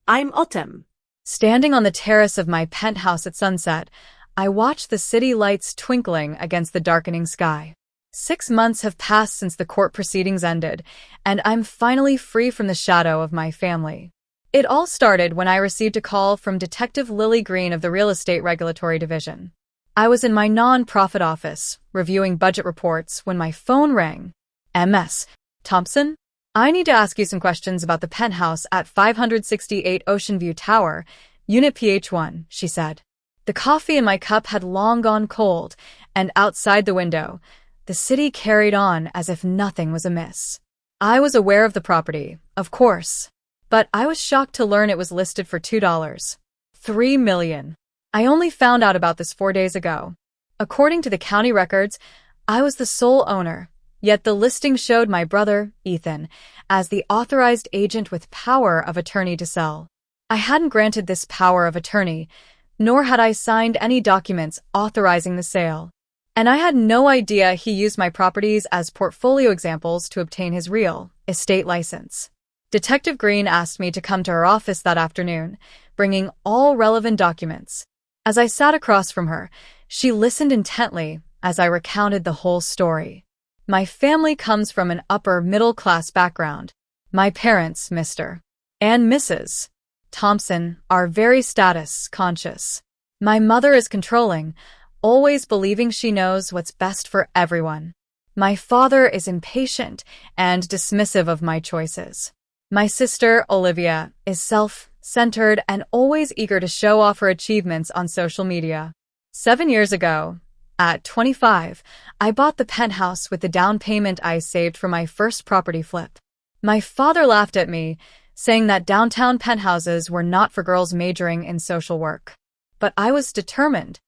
I'm Autumn. Standing on the terrace of my penthouse at sunset, I watch the city lights twinkling against the darkening sky. 6 months have passed since the court proceedings ended, and I'm finally free from the shadow of my family. It all started when I received a call from Detective Lily Green of the Real Estate Regulatory Division. I was in my non-profit office, reviewing budget reports, when my phone rang. "Ms. Thompson? I need to ask you some questions about the penthouse at 568 Ocean View Tower, Unit PH1, she said. The coffee in my cup had long gone cold, and outside the window, the city carried on as if nothing was amiss. I was aware of the property, of course, but I was shocked to learn it was listed for $2. $3 million. I only found out about this 4 days ago. According to the county records, I was the sole owner. Yet the listing showed my brother, Ethan, as the authorized agent with power of attorney to sell. I hadn't granted this power of attorney, nor had I signed any documents authorizing the sale. And I had no idea he used my properties as portfolio examples to obtain his real estate license. Detective Green asked me to come to her office that afternoon, bringing all relevant documents. As I sat across from her, she listened intently as I recounted the whole story. My family comes from an upper-middle-class background. My parents, Mr. and Mrs. Thompson, are very status-conscious. My mother is controlling, always believing she knows what's best for everyone. My father is impatient and dismissive of my choices. My sister, Olivia, is self-centered and always eager to show off her achievements on social media. 7 years ago, at 25, I bought the penthouse with the down payment I saved for my first property flip. My father laughed at me, saying that downtown penthouses were not for girls majoring in social work. But I was determined.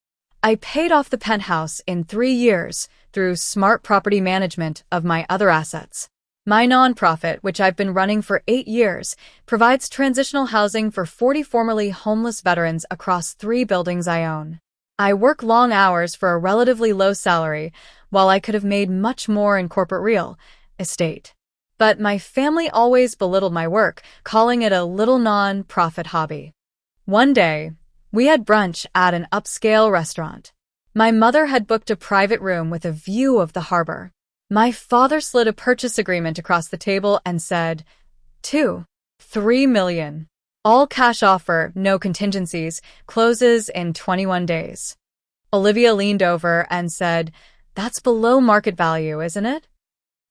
I paid off the penthouse in 3 years through smart property management of my other assets. My nonprofit, which I've been running for 8 years, provides transitional housing for 40 formerly homeless veterans across 3 buildings I own. I work long hours for a relatively low salary, while I could have made much more in corporate real estate. But my family always belittled my work, calling it a little non-profit hobby. One day, we had brunch at an upscale restaurant. My mother had booked a private room with a view of the harbor. My father slid a purchase agreement across the table and said, $3 million. All cash offer, no contingencies, closes in 21 days. Olivia leaned over and said, "That's below market value, isn't it?"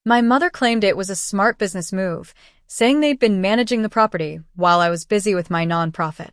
My mother claimed it was a smart business move, saying they'd been managing the property while I was busy with my nonprofit.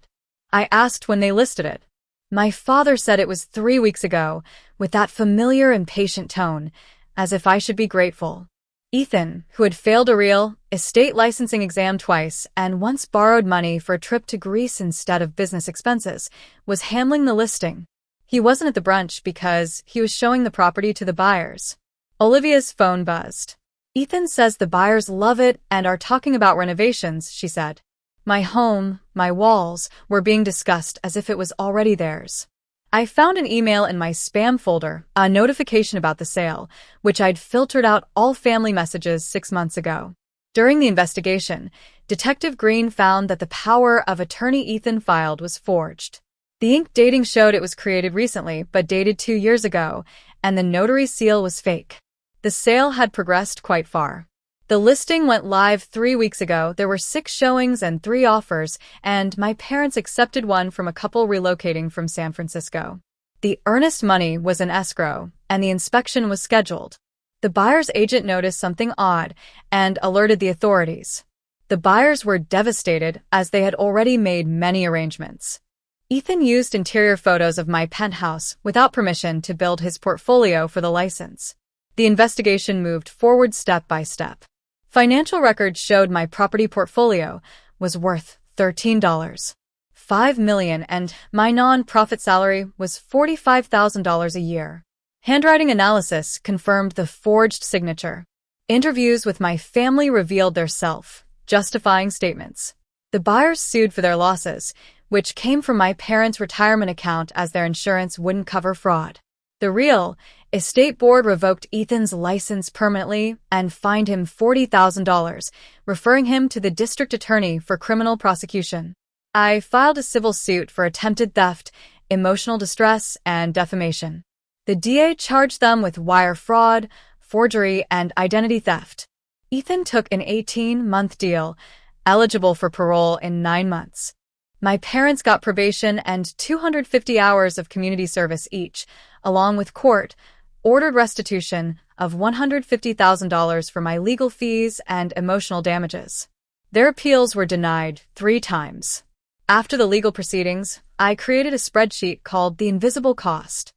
I asked when they listed it. My father said it was 3 weeks ago, with that familiar impatient tone, as if I should be grateful. Ethan, who had failed a real estate licensing exam twice and once borrowed money for a trip to Greece instead of business expenses, was handling the listing. He wasn't at the brunch because he was showing the property to the buyers. Olivia's phone buzzed. "Ethan says the buyers love it and are talking about renovations," she said. My home, my walls, were being discussed as if it was already theirs. I found an email in my spam folder, a notification about the sale, which I'd filtered out all family messages 6 months ago. During the investigation, Detective Green found that the power of attorney Ethan filed was forged. The ink dating showed it was created recently, but dated 2 years ago, and the notary seal was fake. The sale had progressed quite far. The listing went live 3 weeks ago. There were 6 showings and 3 offers, and my parents accepted one from a couple relocating from San Francisco. The earnest money was in escrow, and the inspection was scheduled. The buyer's agent noticed something odd and alerted the authorities. The buyers were devastated as they had already made many arrangements. Ethan used interior photos of my penthouse without permission to build his portfolio for the license. The investigation moved forward step by step. Financial records showed my property portfolio was worth $13.5 million, and my non-profit salary was $45,000 a year. Handwriting analysis confirmed the forged signature. Interviews with my family revealed their self-justifying statements. The buyers sued for their losses, which came from my parents' retirement account as their insurance wouldn't cover fraud. The Real Estate Board revoked Ethan's license permanently and fined him $40,000, referring him to the district attorney for criminal prosecution. I filed a civil suit for attempted theft, emotional distress, and defamation. The DA charged them with wire fraud, forgery, and identity theft. Ethan took an 18-month deal, eligible for parole in 9 months. My parents got probation and 250 hours of community service each, along with court-ordered restitution of $150,000 for my legal fees and emotional damages. Their appeals were denied 3 times. After the legal proceedings, I created a spreadsheet called The Invisible Cost.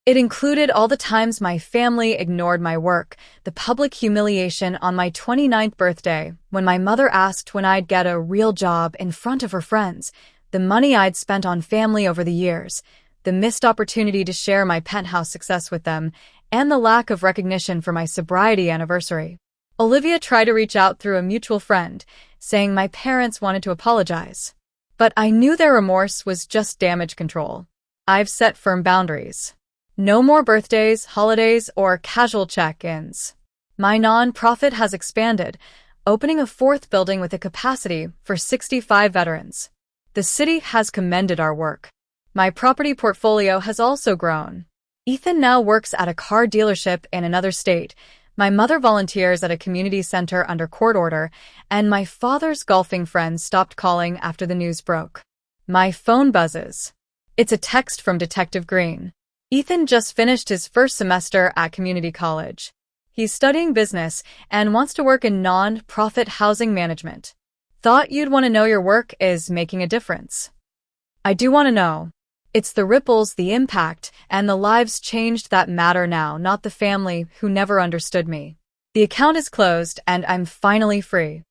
It included all the times my family ignored my work, the public humiliation on my 29th birthday when my mother asked when I'd get a real job in front of her friends, the money I'd spent on family over the years, the missed opportunity to share my penthouse success with them, and the lack of recognition for my sobriety anniversary. Olivia tried to reach out through a mutual friend, saying my parents wanted to apologize. But I knew their remorse was just damage control. I've set firm boundaries. No more birthdays, holidays, or casual check-ins. My non-profit has expanded, opening a 4th building with a capacity for 65 veterans. The city has commended our work. My property portfolio has also grown. Ethan now works at a car dealership in another state. My mother volunteers at a community center under court order, and my father's golfing friends stopped calling after the news broke. My phone buzzes. It's a text from Detective Green. Ethan just finished his first semester at community college. He's studying business and wants to work in non-profit housing management. Thought you'd want to know your work is making a difference. I do want to know. It's the ripples, the impact, and the lives changed that matter now, not the family who never understood me. The account is closed and I'm finally free.